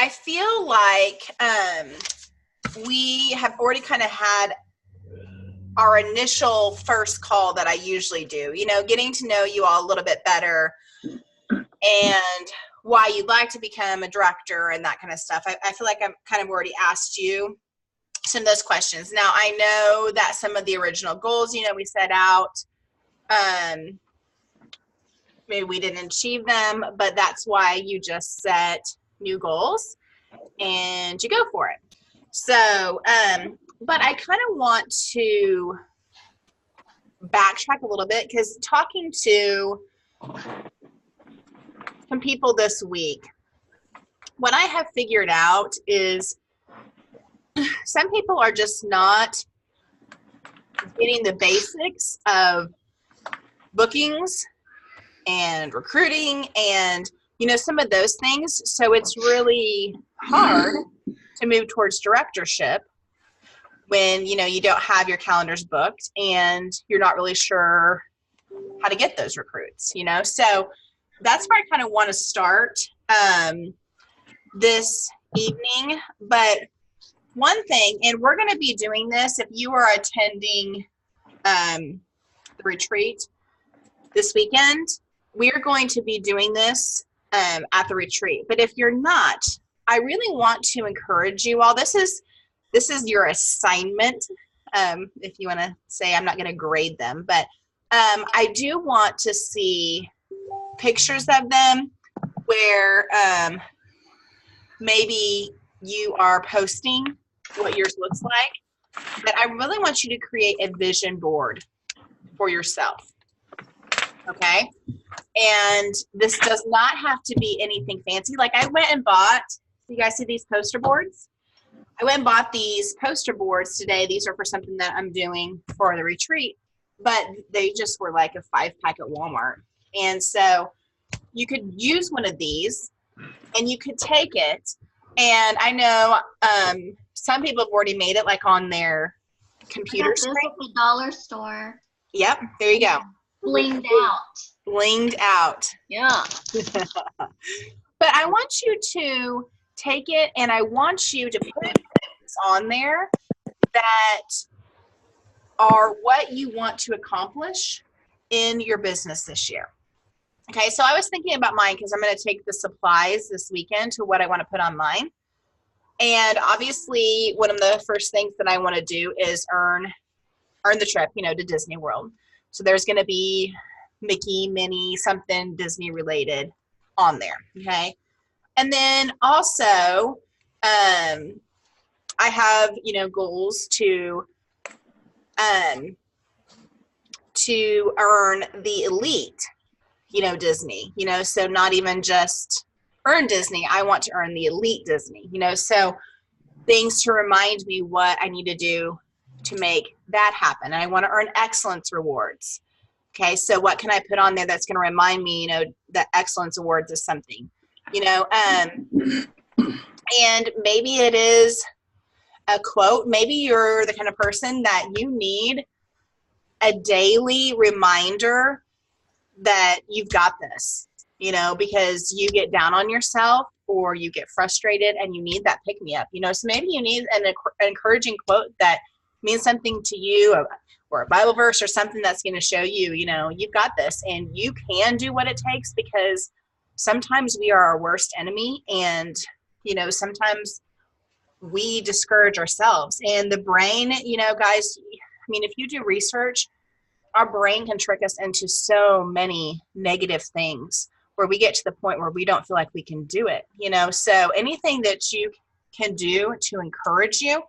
I feel like we have already kind of had our initial first call that I usually do, getting to know you all a little bit better and why you'd like to become a director and that kind of stuff. I feel like I've kind of already asked you some of those questions. Now, I know that some of the original goals, we set out, maybe we didn't achieve them, but that's why you just set new goals and you go for it. So, but I kind of want to backtrack a little bit because talking to some people this week, what I have figured out is some people are just not getting the basics of bookings and recruiting and, some of those things. So it's really hard to move towards directorship when, you don't have your calendars booked and you're not really sure how to get those recruits, So that's where I kind of want to start this evening. But one thing, and we're going to be doing this if you are attending the retreat this weekend, we are going to be doing this at the retreat. But if you're not, I really want to encourage you all. This is your assignment. If you want to say, I'm not going to grade them, but I do want to see pictures of them where maybe you are posting what yours looks like. But I really want you to create a vision board for yourself. Okay? And this does not have to be anything fancy. Like I went and bought, you guys see these poster boards? I went and bought these poster boards today. These are for something that I'm doing for the retreat, but they just were like a 5-pack at Walmart. And so you could use one of these and you could take it. And I know some people have already made it like on their computer screen. At the dollar store. Yep, there you go. Blinged out. Blinged out. Yeah. But I want you to take it and I want you to put things on there that are what you want to accomplish in your business this year. Okay, so I was thinking about mine because I'm going to take the supplies this weekend to what I want to put on mine. And obviously, one of the first things that I want to do is earn the trip, to Disney World. So there's going to be Mickey, Minnie, something Disney related on there. Okay. And then also, I have, goals to earn the elite, Disney, so not even just earn Disney. I want to earn the elite Disney, so things to remind me what I need to do to make that happen. And I want to earn excellence rewards. Okay. So what can I put on there that's going to remind me, that excellence awards is something, and maybe it is a quote. Maybe you're the kind of person that you need a daily reminder that you've got this, because you get down on yourself or you get frustrated and you need that pick me up, so maybe you need an encouraging quote that means something to you or a Bible verse or something that's going to show you, you've got this and you can do what it takes, because sometimes we are our worst enemy. And, sometimes we discourage ourselves, and the brain, guys, if you do research, our brain can trick us into so many negative things where we get to the point where we don't feel like we can do it, so anything that you can do to encourage you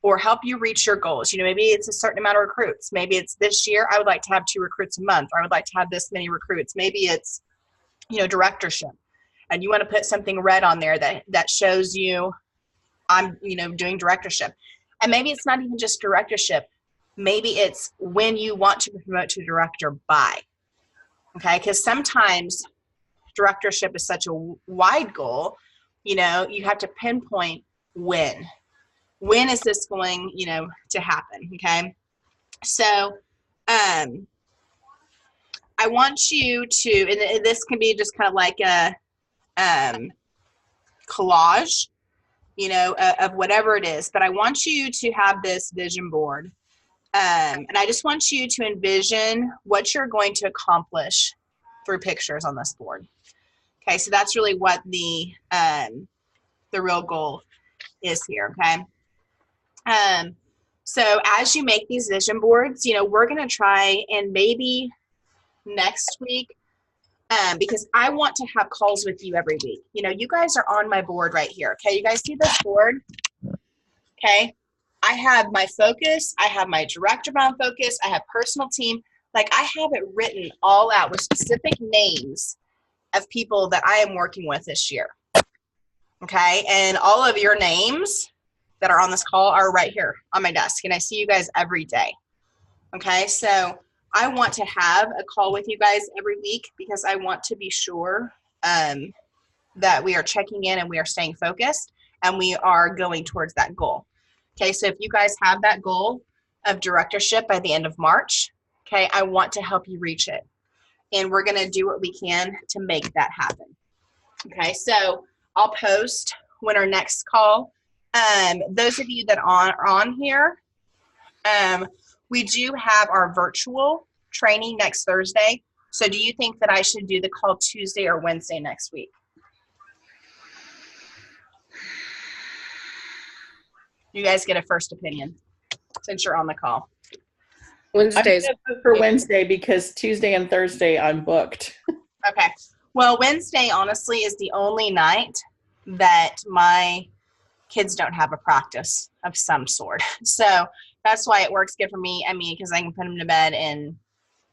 or help you reach your goals, maybe it's a certain amount of recruits. Maybe it's this year, I would like to have 2 recruits a month, or I would like to have this many recruits. Maybe it's, directorship, and you want to put something red on there that shows you I'm, doing directorship. And maybe it's not even just directorship. Maybe it's when you want to promote to director by. Okay. Because sometimes directorship is such a wide goal, you have to pinpoint when is this going, to happen. Okay. So, I want you to, and this can be just kind of like a collage, you know, of whatever it is. But I want you to have this vision board. And I just want you to envision what you're going to accomplish through pictures on this board. Okay, so that's really what the real goal is here, okay? So as you make these vision boards, you know, we're going to try, and maybe next week, because I want to have calls with you every week. You know, you guys are on my board right here, okay? You guys see this board? Okay. I have my focus. I have my director bound focus. I have personal team. Like, I have it written all out with specific names of people that I am working with this year. Okay. And all of your names that are on this call are right here on my desk. And I see you guys every day. Okay. So I want to have a call with you guys every week because I want to be sure that we are checking in and we are staying focused and we are going towards that goal. Okay, so if you guys have that goal of directorship by the end of March, okay, I want to help you reach it. And we're going to do what we can to make that happen. Okay, so I'll post when our next call. Those of you that are on here, we do have our virtual training next Thursday. So do you think that I should do the call Tuesday or Wednesday next week? You guys get a first opinion since you're on the call. Wednesdays. I'm gonna vote for Wednesday because Tuesday and Thursday I'm booked. Okay. Well, Wednesday, honestly, is the only night that my kids don't have a practice of some sort. So that's why it works good for me. I mean, because I can put them to bed and,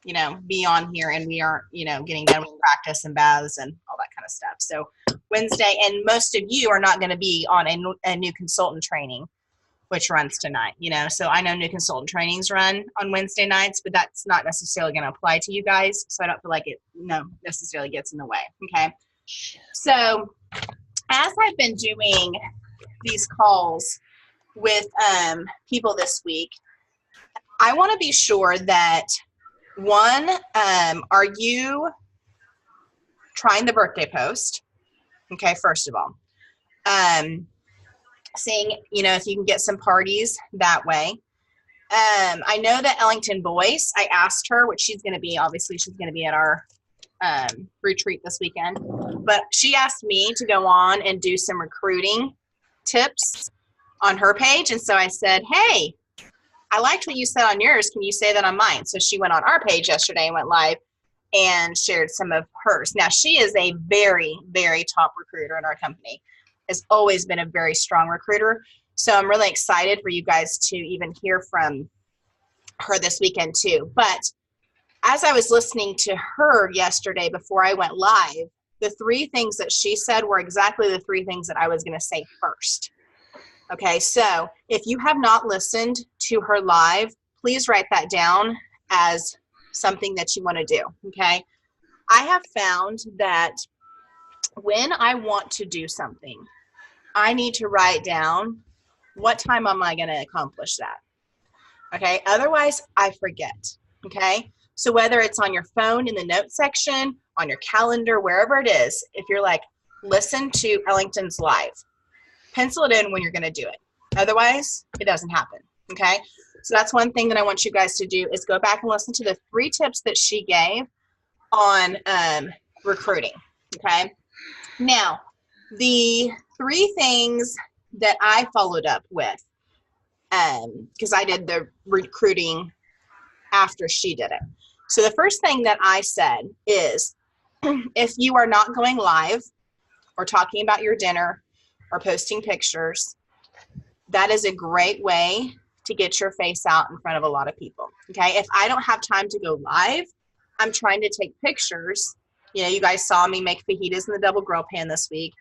you know, be on here and we aren't, you know, getting done with practice and baths and all that kind of stuff. So Wednesday, and most of you are not going to be on a new consultant training, which runs tonight, you know. So I know new consultant trainings run on Wednesday nights, but that's not necessarily going to apply to you guys. So I don't feel like it necessarily gets in the way. Okay. So as I've been doing these calls with people this week, I want to be sure that one, are you trying the birthday post? Okay. First of all, seeing, you know, if you can get some parties that way. I know that Ellington Boyce, I asked her what she's going to be. Obviously, she's going to be at our retreat this weekend. But she asked me to go on and do some recruiting tips on her page. And so I said, hey, I liked what you said on yours. Can you say that on mine? So she went on our page yesterday and went live and shared some of hers. Now, she is a very, very top recruiter in our company. Has always been a very strong recruiter. So I'm really excited for you guys to even hear from her this weekend too. But as I was listening to her yesterday before I went live, the three things that she said were exactly the three things that I was going to say first. Okay, so if you have not listened to her live, please write that down as something that you want to do, okay? I have found that when I want to do something, I need to write down what time am I going to accomplish that. Okay. Otherwise, I forget. Okay. So whether it's on your phone in the notes section, on your calendar, wherever it is, if you're like, listen to Ellington's live, pencil it in when you're going to do it. Otherwise, it doesn't happen. Okay. So that's one thing that I want you guys to do is go back and listen to the 3 tips that she gave on recruiting. Okay. Now, the 3 things that I followed up with, because I did the recruiting after she did it. So the first thing that I said is, if you are not going live or talking about your dinner or posting pictures, that is a great way to get your face out in front of a lot of people. Okay. If I don't have time to go live, I'm trying to take pictures. You know, you guys saw me make fajitas in the double grill pan this week.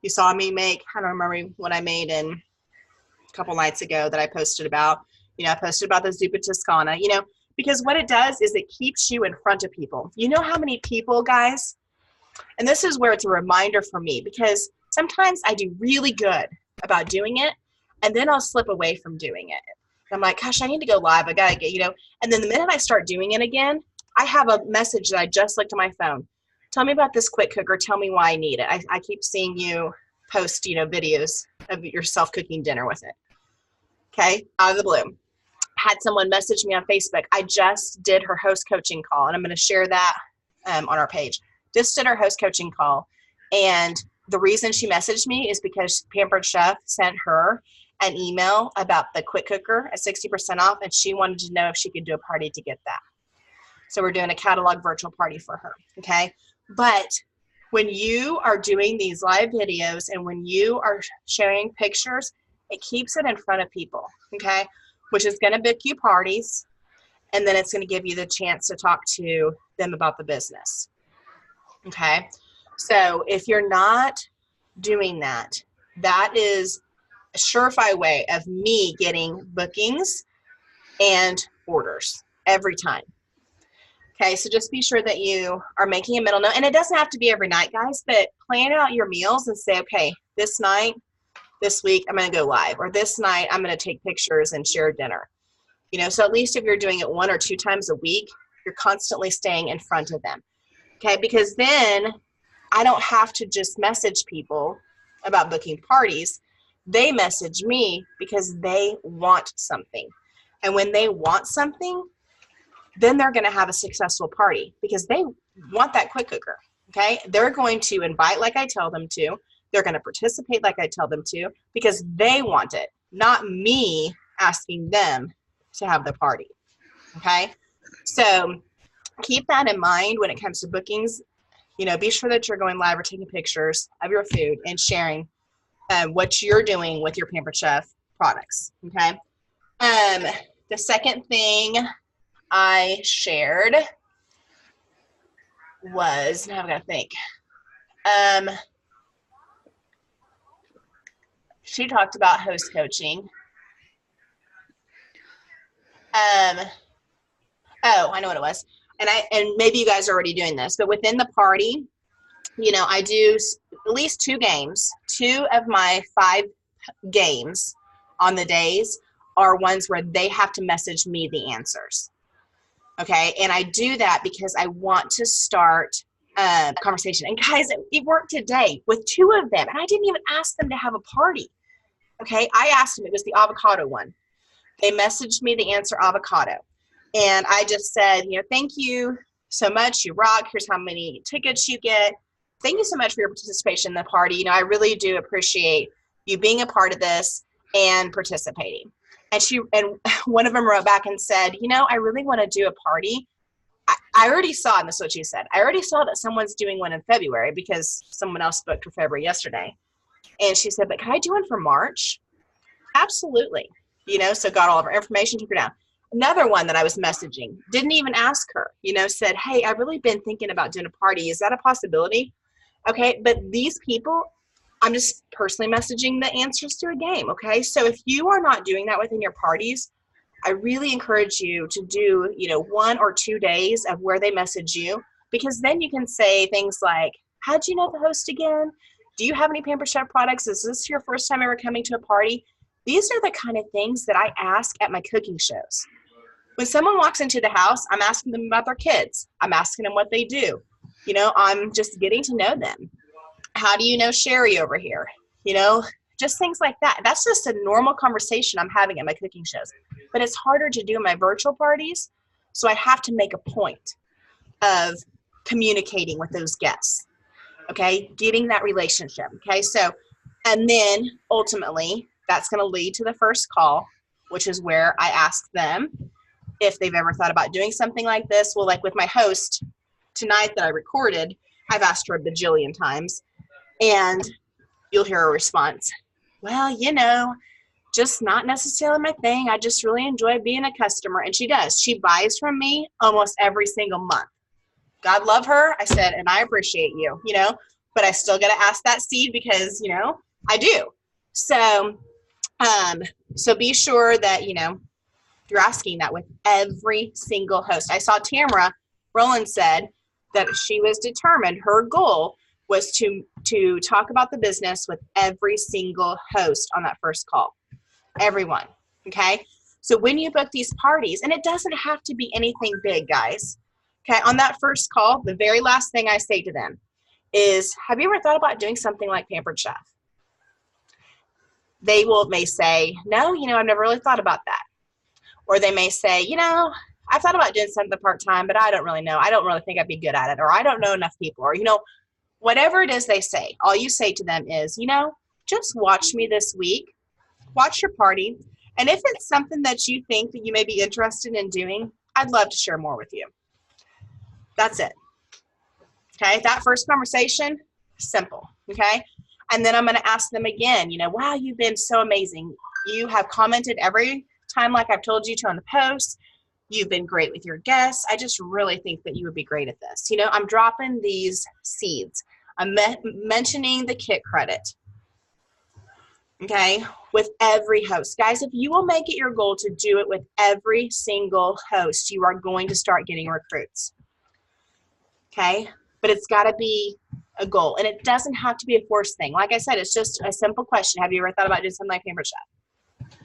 You saw me make, I don't remember what I made in a couple nights ago that I posted about. You know, I posted about the zuppa toscana, you know, because what it does is it keeps you in front of people. You know how many people, guys, and this is where it's a reminder for me, because sometimes I do really good about doing it, and then I'll slip away from doing it. I'm like, gosh, I need to go live. I got to get, you know, and then the minute I start doing it again, I have a message that I just looked at my phone. Tell me about this quick cooker. Tell me why I need it. I keep seeing you post, videos of yourself cooking dinner with it. Okay, out of the blue. Had someone message me on Facebook. I just did her host coaching call, and I'm going to share that on our page. Just did her host coaching call, and the reason she messaged me is because Pampered Chef sent her an email about the quick cooker at 60% off, and she wanted to know if she could do a party to get that. So we're doing a catalog virtual party for her, okay? But when you are doing these live videos and when you are sharing pictures, it keeps it in front of people, okay? Which is going to book you parties, and then it's going to give you the chance to talk to them about the business, okay? So if you're not doing that, that is a surefire way of me getting bookings and orders every time. Okay, so just be sure that you are making a mental note. And it doesn't have to be every night, guys, but plan out your meals and say, okay, this night, this week, I'm going to go live. Or this night, I'm going to take pictures and share dinner. So at least if you're doing it 1 or 2 times a week, you're constantly staying in front of them. Okay, because then I don't have to just message people about booking parties. They message me because they want something. And when they want something, then they're going to have a successful party because they want that quick cooker, okay? They're going to invite like I tell them to. They're going to participate like I tell them to because they want it, not me asking them to have the party, okay? So keep that in mind when it comes to bookings. Be sure that you're going live or taking pictures of your food and sharing what you're doing with your Pampered Chef products, okay? The second thing I shared was, now I've got to think. She talked about host coaching. Oh, I know what it was. And maybe you guys are already doing this, but within the party, I do at least 2 games. 2 of my 5 games on the days are ones where they have to message me the answers. Okay, and I do that because I want to start a conversation. And guys, it worked today with 2 of them, and I didn't even ask them to have a party. Okay, I asked them, it was the avocado one. They messaged me the answer avocado. And I just said, thank you so much. You rock. Here's how many tickets you get. Thank you so much for your participation in the party. I really do appreciate you being a part of this and participating. And one of them wrote back and said, I really want to do a party. I already saw, and this is what she said, I already saw that someone's doing one in February because someone else booked for February yesterday. And she said, but can I do one for March? Absolutely. So got all of her information, took her down. Another one that I was messaging, didn't even ask her, said, hey, I've really been thinking about doing a party. Is that a possibility? Okay, but these people, I'm just personally messaging the answers to a game, okay? So if you are not doing that within your parties, I really encourage you to do, 1 or 2 days of where they message you, because then you can say things like, how'd you know the host again? Do you have any Pampered Chef products? Is this your first time ever coming to a party? These are the kind of things that I ask at my cooking shows. When someone walks into the house, I'm asking them about their kids. I'm asking them what they do. I'm just getting to know them. How do you know Sherry over here? Just things like that. That's just a normal conversation I'm having at my cooking shows. But it's harder to do in my virtual parties, so I have to make a point of communicating with those guests, okay? Getting that relationship, okay? So, and then ultimately, that's going to lead to the first call, which is where I ask them if they've ever thought about doing something like this. Well, like with my host tonight that I recorded, I've asked her a bajillion times, and you'll hear a response. Well, just not necessarily my thing. I just really enjoy being a customer. And she does. She buys from me almost every single month. God love her. I said, and I appreciate you, but I still got to ask that seed because, I do. So, so be sure that, you're asking that with every single host. I saw Tamara Rowland said that she was determined, her goal was to talk about the business with every single host on that first call. Everyone, okay? So when you book these parties, and it doesn't have to be anything big, guys, okay? On that first call, the very last thing I say to them is, have you ever thought about doing something like Pampered Chef? they may say, no, I've never really thought about that. Or they may say, I thought about doing something part-time, but I don't really know. I don't really think I'd be good at it. Or I don't know enough people. Or, whatever it is they say, all you say to them is, just watch me this week. Watch your party. And if it's something that you think that you may be interested in doing, I'd love to share more with you. That's it. Okay, that first conversation, simple. Okay, and then I'm going to ask them again, wow, you've been so amazing. You have commented every time like I've told you to on the post. You've been great with your guests. I just really think that you would be great at this. I'm dropping these seeds. I'm mentioning the kit credit. Okay, with every host. Guys, if you will make it your goal to do it with every single host, you are going to start getting recruits. Okay, but it's got to be a goal, and it doesn't have to be a forced thing. Like I said, it's just a simple question. Have you ever thought about doing something like Pampered Chef?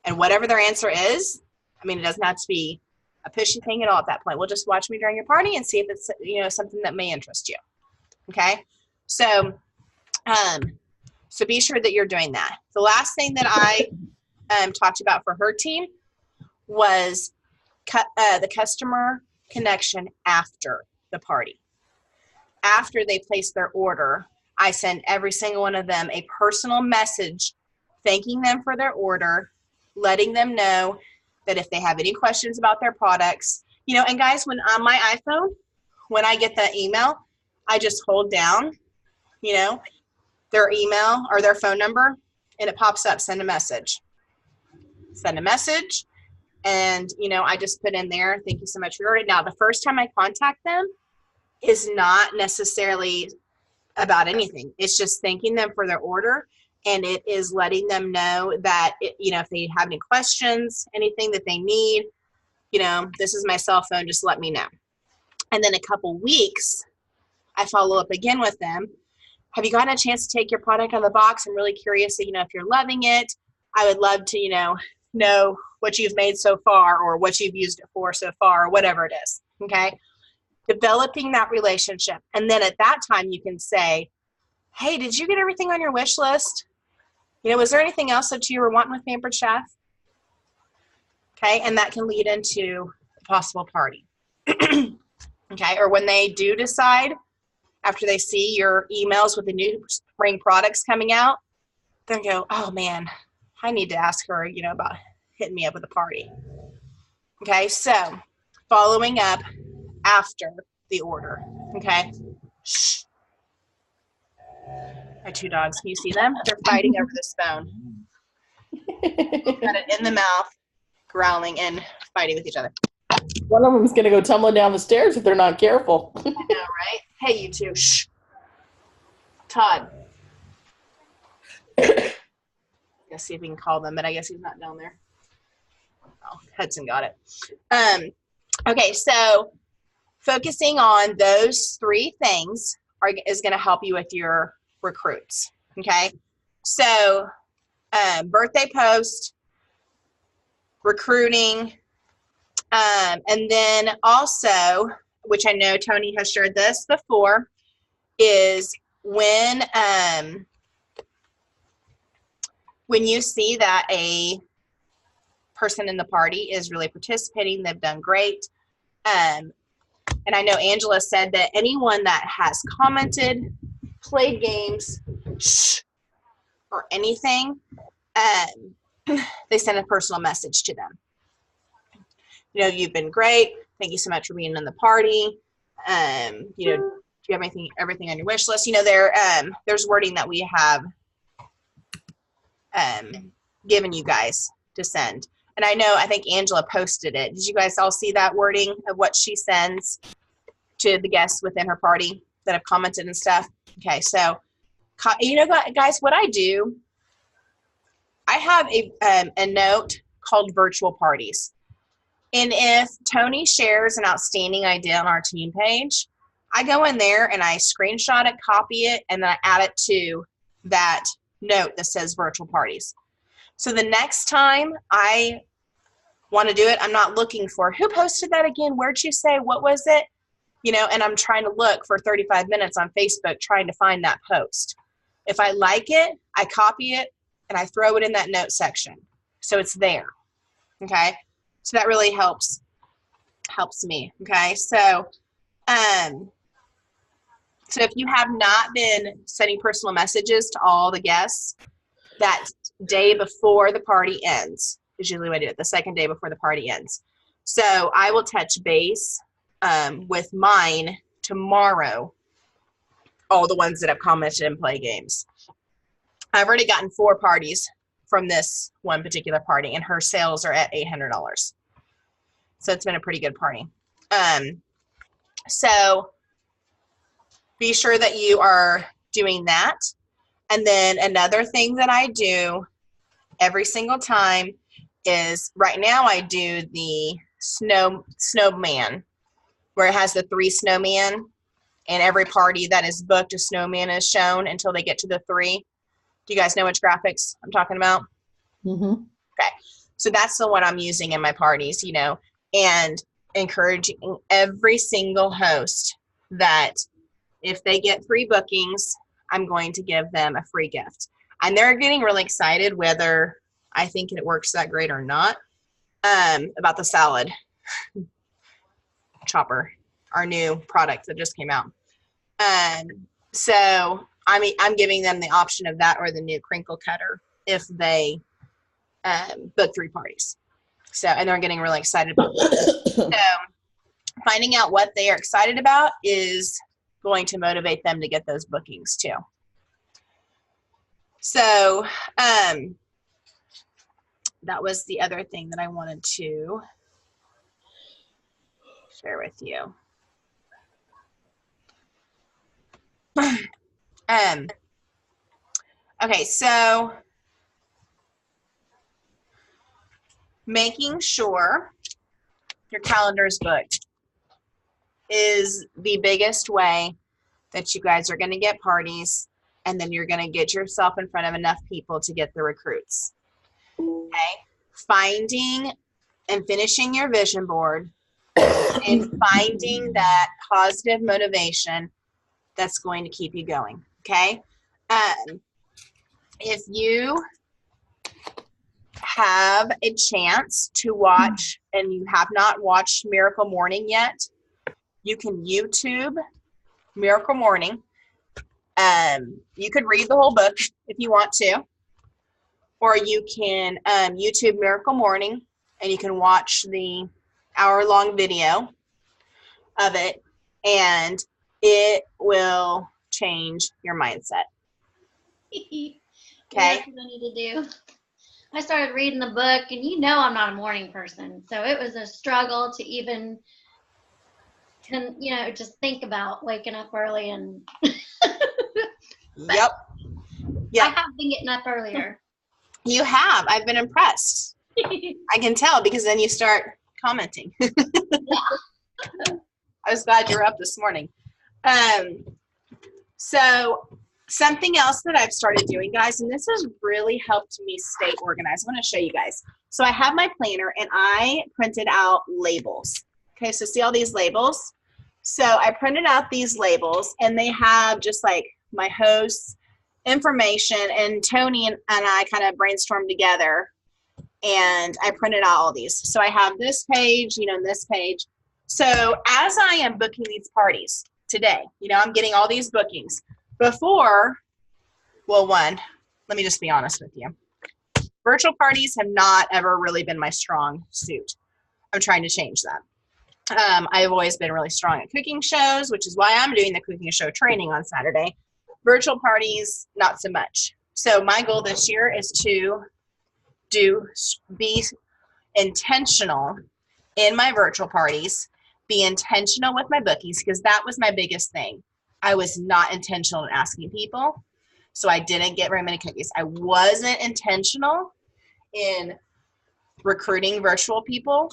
And whatever their answer is, it doesn't have to be a pushy thing at all at that point. We'll just watch me during your party and see if it's, something that may interest you. Okay, so be sure that you're doing that. The last thing that I talked about for her team was the customer connection after the party. After they place their order, I send every single one of them a personal message thanking them for their order, letting them know that if they have any questions about their products, and guys, when on my iPhone, when I get that email, I just hold down, their email or their phone number, and it pops up, send a message. Send a message, and, I just put in there, thank you so much for your order. Now, the first time I contact them is not necessarily about anything. It's just thanking them for their order, and it is letting them know that, if they have any questions, anything that they need, this is my cell phone, just let me know. And then a couple weeks, I follow up again with them. Have you gotten a chance to take your product out of the box? I'm really curious, if you're loving it. I would love to, know what you've made so far or what you've used it for so far or whatever it is, okay? Developing that relationship. And then at that time, you can say, hey, did you get everything on your wish list? Was there anything else that you were wanting with Pampered Chef? Okay, and that can lead into a possible party. Okay, or when they do decide, after they see your emails with the new spring products coming out, they'll go, oh man, I need to ask her, about hitting me up with a party. Okay, so following up after the order. Okay. Shh. My two dogs, can you see them? They're fighting over this phone. Got it in the mouth, growling and fighting with each other. One of them's going to go tumbling down the stairs if they're not careful. I know, right? Hey, you two. Shh. Todd. Let's see if we can call them, but I guess he's not down there. Oh, Hudson got it. Okay, so focusing on those three things is going to help you with your recruits. Okay, so birthday post, recruiting, and then also, which I know Tony has shared this before, is when you see that a person in the party is really participating, they've done great. And I know Angela said that anyone that has commented, played games, or anything, they send a personal message to them. You've been great. Thank you so much for being in the party. Do you have everything on your wish list? There's wording that we have given you guys to send. And I think Angela posted it. Did you guys all see that wording of what she sends to the guests within her party that have commented and stuff? Okay, so, guys, what I do, I have a note called virtual parties. And if Tony shares an outstanding idea on our team page, I go in there and I screenshot it, copy it, and then I add it to that note that says virtual parties. So the next time I want to do it, I'm not looking for who posted that again, where'd you say, what was it? And I'm trying to look for 35 minutes on Facebook trying to find that post. If I like it, I copy it and I throw it in that note section. So it's there. Okay. So that really helps me. Okay. So, so if you have not been sending personal messages to all the guests that day before the party ends, is usually what I do it, the second day before the party ends. So I will touch base with mine tomorrow, all the ones that have commented and play games. I've already gotten 4 parties from this one particular party, and her sales are at $800. So it's been a pretty good party. So be sure that you are doing that. And then another thing that I do every single time is, right now I do the snowman, where it has the 3 snowmen, and every party that is booked, a snowman is shown until they get to the 3. Do you guys know which graphics I'm talking about? Mm-hmm. Okay. So that's the one I'm using in my parties, and encouraging every single host that if they get 3 bookings, I'm going to give them a free gift. And they're getting really excited, whether I think it works that great or not, about the salad chopper, our new product that just came out. So I'm giving them the option of that or the new crinkle cutter if they book 3 parties. So, and they're getting really excited about that. So finding out what they are excited about is going to motivate them to get those bookings too. So that was the other thing that I wanted to share with you. Okay, so making sure your calendar is booked is the biggest way that you guys are going to get parties, and then you're going to get yourself in front of enough people to get the recruits. Okay? Finding and finishing your vision board and finding that positive motivation that's going to keep you going. Okay? If you have a chance to watch and you have not watched Miracle Morning yet, you can YouTube Miracle Morning. You could read the whole book if you want to, or you can YouTube Miracle Morning and you can watch the hour-long video of it, and it will change your mindset. Okay? That's what I need to do. I started reading the book, and I'm not a morning person, so it was a struggle to even, just think about waking up early. And Yep. I have been getting up earlier. You have. I've been impressed. I can tell, because then you start commenting. Yeah. I was glad you were up this morning. So something else that I've started doing, guys, and this has really helped me stay organized. I'm going to show you guys. So I have my planner, and I printed out labels. Okay, so see all these labels? So I printed out these labels, and they have just like my host's information, and Tony and I kind of brainstormed together, and I printed out all these. So I have this page, and this page. So as I am booking these parties today, I'm getting all these bookings. Before, let me just be honest with you. Virtual parties have not ever really been my strong suit. I'm trying to change that. I've always been really strong at cooking shows, which is why I'm doing the cooking show training on Saturday. Virtual parties, not so much. So my goal this year is to be intentional in my virtual parties, be intentional with my bookings, because that was my biggest thing. I was not intentional in asking people, so I didn't get very many cookies. I wasn't intentional in recruiting virtual people,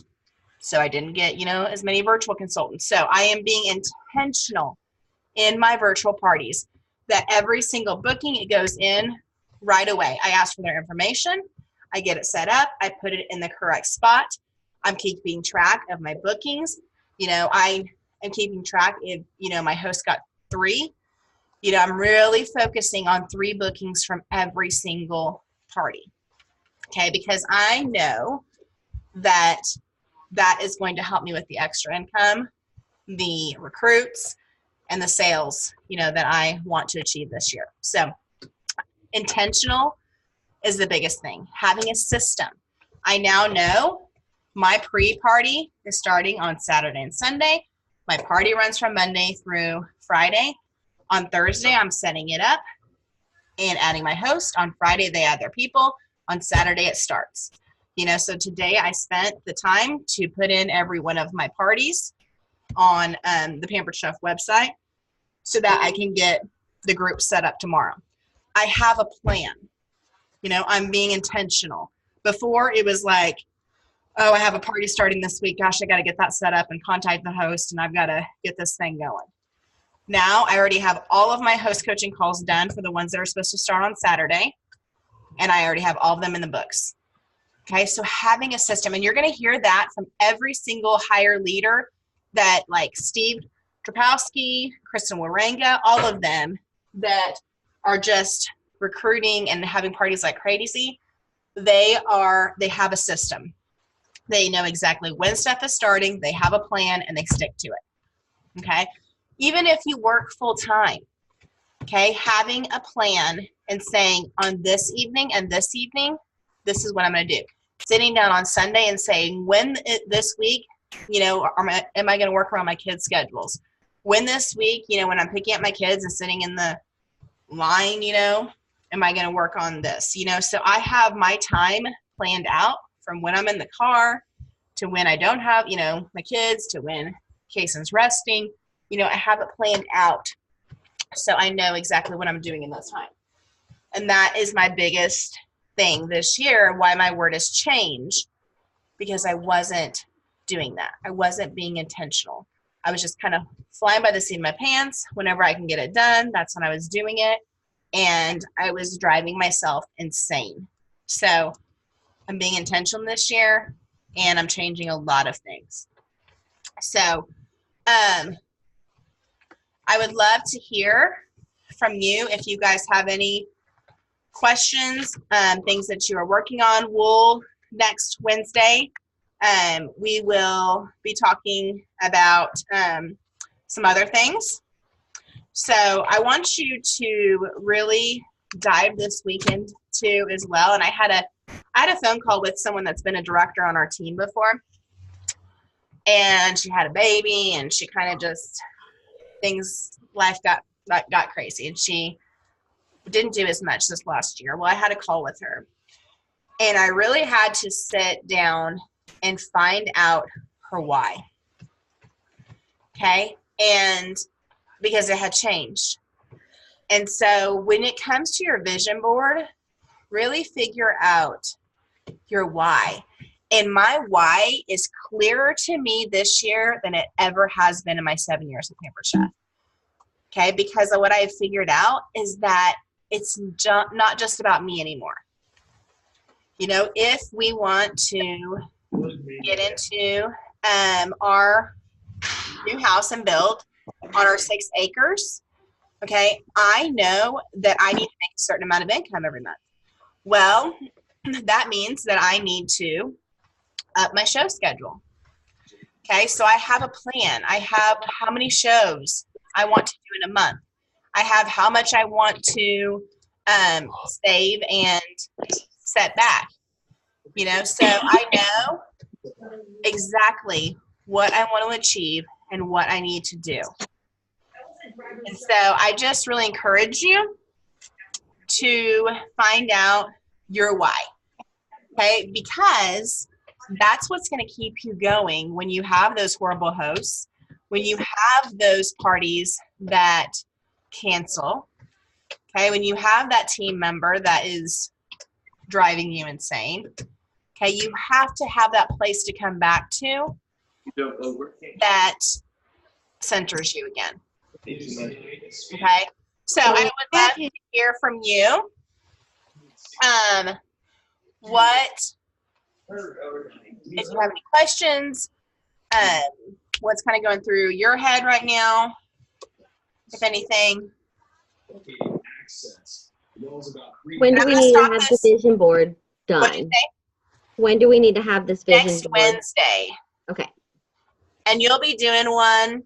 so I didn't get, as many virtual consultants. So I am being intentional in my virtual parties, that every single booking, it goes in right away. I ask for their information. I get it set up. I put it in the correct spot. I'm keeping track of my bookings. I am keeping track if, my host got 3. I'm really focusing on 3 bookings from every single party. Okay, because I know that that is going to help me with the extra income, the recruits, and the sales, that I want to achieve this year. So intentional is the biggest thing. Having a system. I now know my pre-party is starting on Saturday and Sunday. My party runs from Monday through Friday. On Thursday, I'm setting it up and adding my host. On Friday, they add their people. On Saturday, it starts. So today I spent the time to put in every one of my parties on the Pampered Chef website so that I can get the group set up tomorrow. I have a plan. I'm being intentional. Before, it was like, oh, I have a party starting this week. Gosh, I got to get that set up and contact the host, and I've got to get this thing going. Now, I already have all of my host coaching calls done for the ones that are supposed to start on Saturday, and I already have all of them in the books. Okay, so having a system, and you're going to hear that from every single higher leader that, like Steve Trapowski, Kristen Waranga, all of them that are just recruiting and having parties like crazy. They have a system. They know exactly when stuff is starting. They have a plan and they stick to it. Okay, even if you work full time. Okay, having a plan and saying on this evening and this evening, this is what I'm going to do. Sitting down on Sunday and saying, this week, am I going to work around my kids' schedules? When this week, when I'm picking up my kids and sitting in the line, am I going to work on this? So I have my time planned out from when I'm in the car to when I don't have, my kids, to when Kason's resting. I have it planned out so I know exactly what I'm doing in that time. And that is my biggest thing this year, why my word has changed, because I wasn't doing that. I wasn't being intentional. I was just kind of flying by the seat of my pants. Whenever I can get it done, that's when I was doing it. And I was driving myself insane. So I'm being intentional this year, and I'm changing a lot of things. So I would love to hear from you if you guys have any questions, things that you are working on. Next Wednesday, we will be talking about some other things. So I want you to really dive this weekend too as well. And I had a phone call with someone that's been a director on our team before, and she had a baby, and she kind of just life got crazy, and she didn't do as much this last year. Well, I had a call with her, and I really had to sit down and find out her why. Okay. And because it had changed. And so when it comes to your vision board, really figure out your why. And my why is clearer to me this year than it ever has been in my 7 years of Pampered Chef. Okay, because of what I've figured out is that it's not just about me anymore. If we want to get into our new house and build on our 6 acres, okay, I know that I need to make a certain amount of income every month. Well, that means that I need to up my show schedule. Okay, so I have a plan. I have how many shows I want to do in a month. I have how much I want to save and set back. So I know exactly what I want to achieve and what I need to do. And so I just really encourage you to find out your why. Okay, because that's what's going to keep you going when you have those horrible hosts, when you have those parties that cancel, okay, when you have that team member that is driving you insane, okay, you have to have that place to come back to that centers you again. Okay, so I would love to hear from you. If you have any questions, what's kind of going through your head right now, if anything. When do I'm we gonna need to stop have the this. vision board What'd you done? say? When do we need to have this vision Next board? Wednesday. Okay. And you'll be doing one.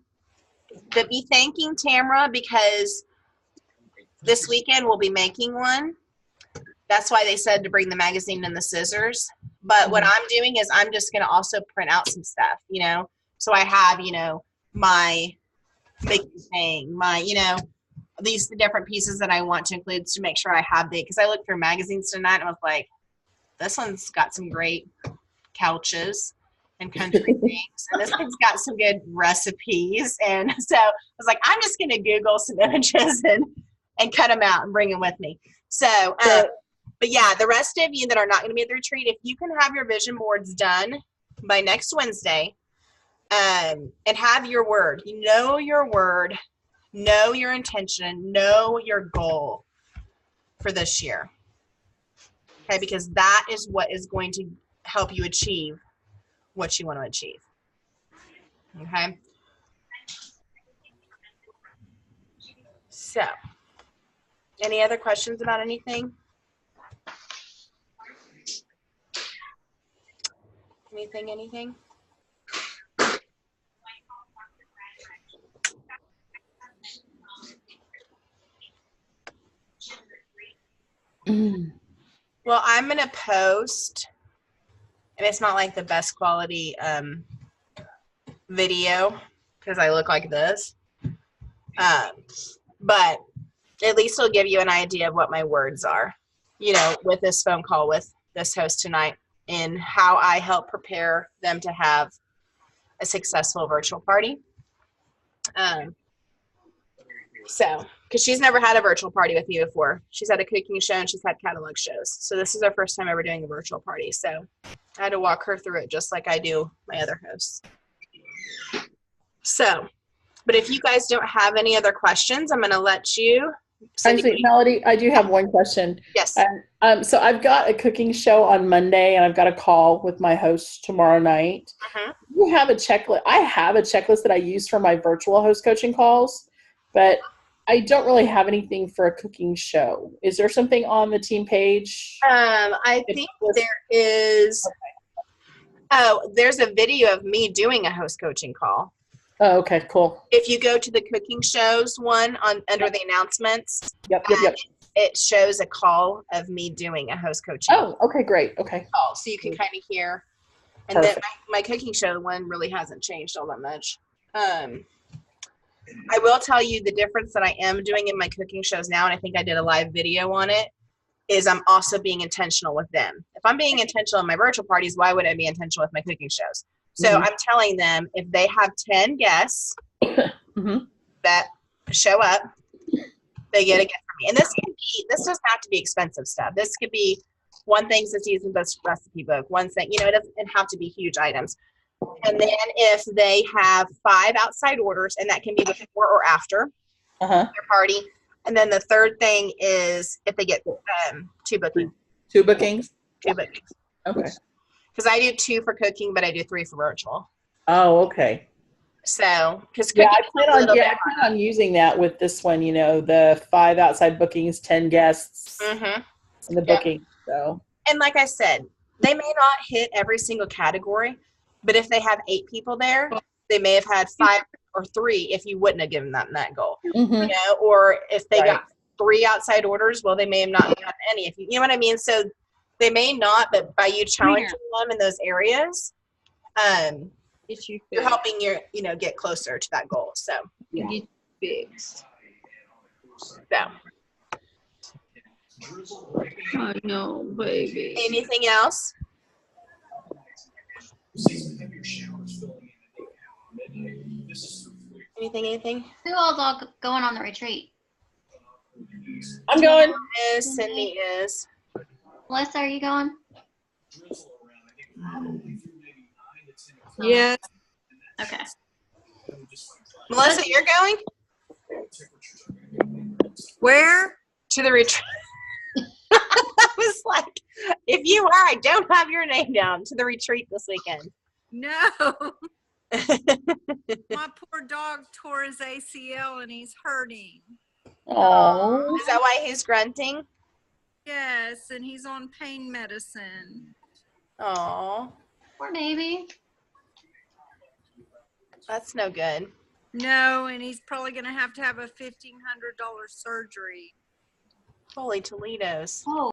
But be thanking Tamara because this weekend we'll be making one. That's why they said to bring the magazine and the scissors. But what I'm doing is I'm just going to also print out some stuff, So I have, my making thing, my, these different pieces that I want to include to make sure I have because I looked through magazines tonight and I was like, this one's got some great couches and country things. And this one's got some good recipes. And so I was like, I'm just going to Google some images and cut them out and bring them with me. So, but yeah, the rest of you that are not going to be at the retreat, if you can have your vision boards done by next Wednesday and have your word, know your word, know your intention, know your goal for this year. Okay, because that is what is going to help you achieve what you want to achieve. Okay. So, any other questions about anything? Anything? Well, I'm going to post, and it's not like the best quality video because I look like this. But at least it'll give you an idea of what my words are, with this phone call with this host tonight and how I help prepare them to have a successful virtual party. Because she's never had a virtual party with me before. She's had a cooking show and she's had catalog shows. So this is our first time ever doing a virtual party. So I had to walk her through it just like I do my other hosts. So, but if you guys don't have any other questions, I'm going to let you. Actually, Melody, I do have one question. Yes. So I've got a cooking show on Monday, and I've got a call with my host tomorrow night. You have a checklist. I have a checklist that I use for my virtual host coaching calls, but I don't really have anything for a cooking show. Is there something on the team page? I think there is. Oh, there's a video of me doing a host coaching call. Oh, okay, cool. If you go to the cooking shows one under the announcements, Yep. It shows a call of me doing a host coaching. Oh, okay, great. Okay. Call, so you can kind of hear. And Perfect. then my cooking show one really hasn't changed all that much. I will tell you the difference that I am doing in my cooking shows now, and I think I did a live video on it, is I'm also being intentional with them. If I'm being intentional in my virtual parties, why would I be intentional with my cooking shows? So I'm telling them if they have 10 guests that show up, they get a gift from me. And this doesn't have to be expensive stuff. This could be one thing to use in this recipe book, one thing, it doesn't have to be huge items. And then if they have 5 outside orders, and that can be before or after their party. And then the third thing is if they get 2 bookings. 2 bookings? 2 bookings. Okay. Because I do 2 for cooking, but I do 3 for virtual. Oh, okay. So, because I plan on using that with this one. The 5 outside bookings, 10 guests, and the booking. So, and like I said, they may not hit every single category, but if they have 8 people there, they may have had 5 or 3 if you wouldn't have given them that goal. Or if they got 3 outside orders, well, they may have not gotten any. If you know what I mean. So they may not, but by you challenging them in those areas, If you you're helping get closer to that goal. So get fixed. I know, baby. Anything else? Anything? Who all's all going on the retreat? I'm going. Sydney is. Melissa, are you going? Yes. Okay. Melissa, you're going? Where? To the retreat. I was like, if you are, I don't have your name down. To the retreat this weekend. No. My poor dog tore his ACL and he's hurting. Oh. Is that why he's grunting? us, and he's on pain medicine. Oh, Poor baby. that's no good. No, and he's probably going to have a $1,500 surgery. Holy Toledos. Oh,